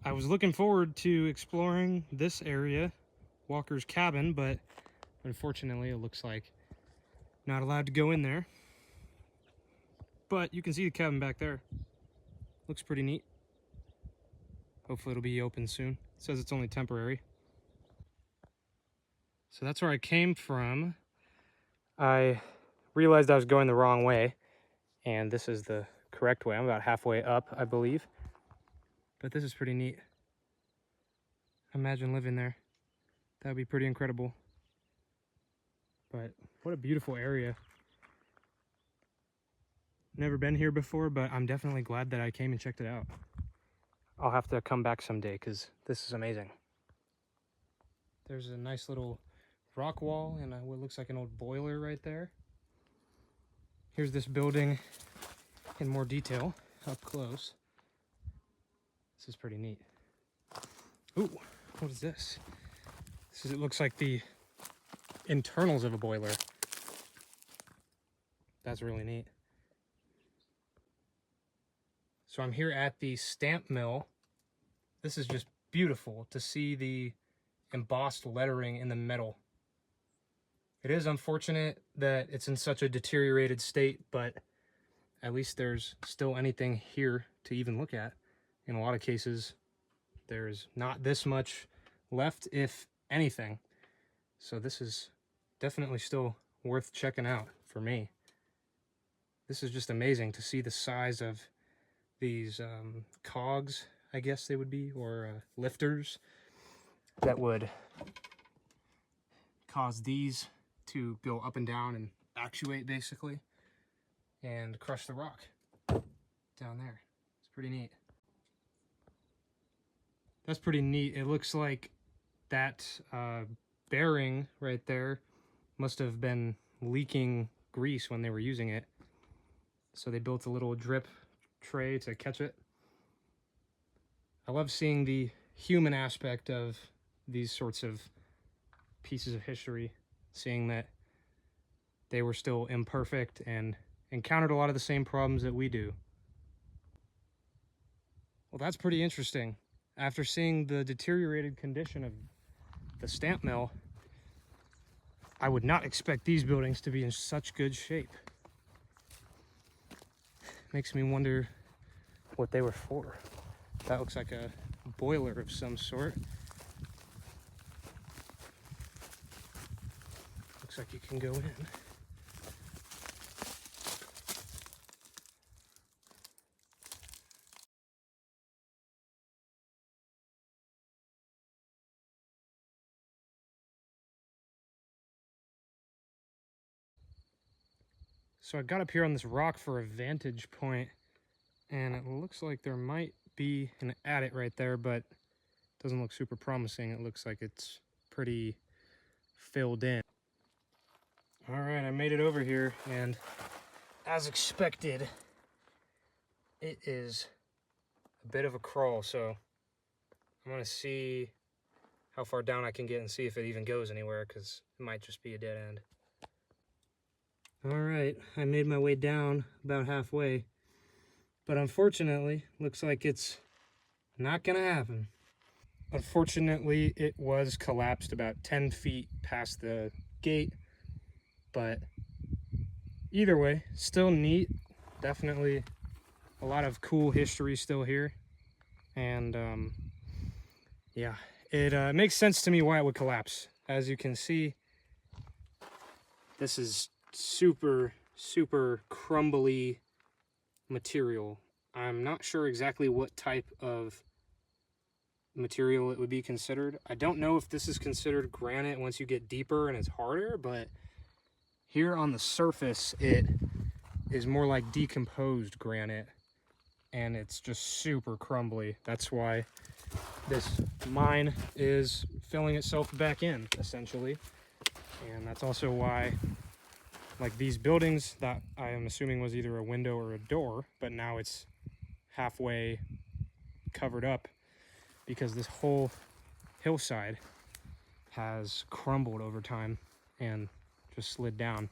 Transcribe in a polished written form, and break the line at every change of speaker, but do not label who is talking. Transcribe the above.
I was looking forward to exploring this area, Walker's cabin, but unfortunately it looks like not allowed to go in there. But you can see the cabin back there. Looks pretty neat. Hopefully it'll be open soon. It says it's only temporary. So that's where I came from. I realized I was going the wrong way, and this is the correct way. I'm about halfway up, I believe. But this is pretty neat. Imagine living there. That would be pretty incredible. But what a beautiful area. Never been here before, but I'm definitely glad that I came and checked it out. I'll have to come back someday because this is amazing. There's a nice little rock wall and what looks like an old boiler right there. Here's this building in more detail, up close. This is pretty neat. Ooh, what is this? It looks like the internals of a boiler. That's really neat. So I'm here at the stamp mill. This is just beautiful to see the embossed lettering in the metal. It is unfortunate that it's in such a deteriorated state, but at least there's still anything here to even look at. In a lot of cases, there's not this much left, if anything. So this is definitely still worth checking out for me. This is just amazing to see the size of these cogs, I guess they would be, or lifters that would cause these to go up and down and actuate basically and crush the rock down there. It's pretty neat. That's pretty neat. It looks like that bearing right there must have been leaking grease when they were using it. So they built a little drip tray to catch it. I love seeing the human aspect of these sorts of pieces of history, seeing that they were still imperfect and encountered a lot of the same problems that we do. Well, that's pretty interesting. After seeing the deteriorated condition of the stamp mill, I would not expect these buildings to be in such good shape. Makes me wonder what they were for. That looks like a boiler of some sort. Looks like you can go in. So I got up here on this rock for a vantage point, and it looks like there might be an adit right there, but it doesn't look super promising. It looks like it's pretty filled in. All right, I made it over here, and as expected, it is a bit of a crawl, so I'm gonna see how far down I can get and see if it even goes anywhere, because it might just be a dead end. All right, I made my way down about halfway, but unfortunately, looks like it's not gonna happen. Unfortunately, it was collapsed about 10 feet past the gate, but either way, still neat. Definitely a lot of cool history still here, and yeah, it makes sense to me why it would collapse. As you can see, this is super crumbly material. I'm not sure exactly what type of material it would be considered. I don't know if this is considered granite once you get deeper and it's harder, but here on the surface it is more like decomposed granite, and it's just super crumbly. That's why this mine is filling itself back in, essentially. And that's also why, like, these buildings that I am assuming was either a window or a door, but now it's halfway covered up because this whole hillside has crumbled over time and just slid down.